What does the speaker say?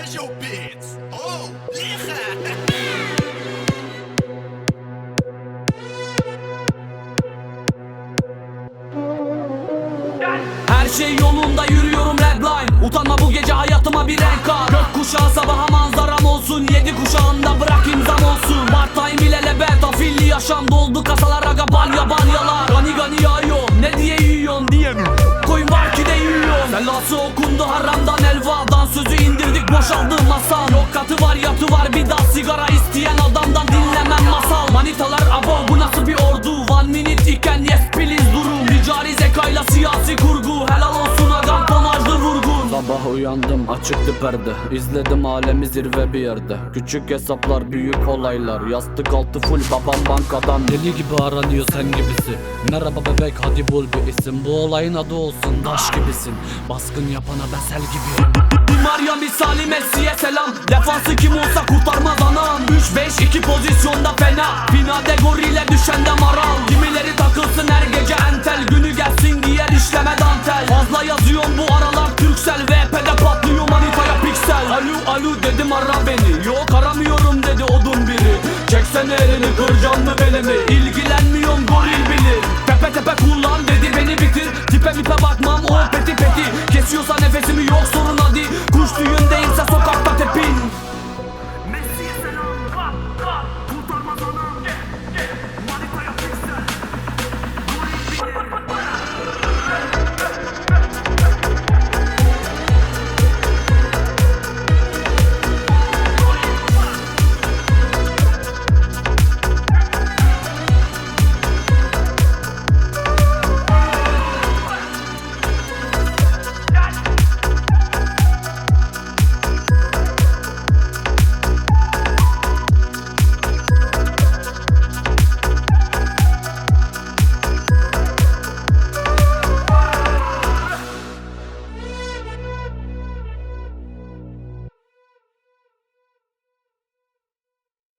Special Beats. Oh, yeah. Her şey yolunda, yürüyorum redline. Utanma, bu gece hayatıma bir renk kat. Gökkuşağı sabaha manzaram olsun. 7 kuşağında bırak imzam olsun. Part time ile lebet, afilli yaşam doldu kasalar. Aga balya balyalar, gani gani yağıyor. Ne diye yiyorsun diye mi? Koyun var ki de yiyor. Selası okundu haramdan elvadan. Sözü indirdik, boşaldı masam. Yok katı var yatı var, bir daha sigara isteyen adamdan dinlemem masal. Manitalar abo, bu nasıl bir ordu? One minute iken yes please durum. Ticari zekayla siyasi kurgu. Helal olsun agam, tonajlı vurgun. Sabah uyandım, açıktı perde. İzledim alemi zirve bir yerde. Küçük hesaplar, büyük olaylar. Yastık altı full, babam bankadan. Deli gibi aranıyor sen gibisi. Merhaba bebek, hadi bul bir isim. Bu olayın adı olsun, taş gibisin. Baskın yapana besel gibiyim. Maria misali Messi'ye selam. Defansı kim olsa kurtarmaz anam. 3-5-2 pozisyonda fena. Finalde gorile düşende maral. Kimileri takılsın her gece entel. Günü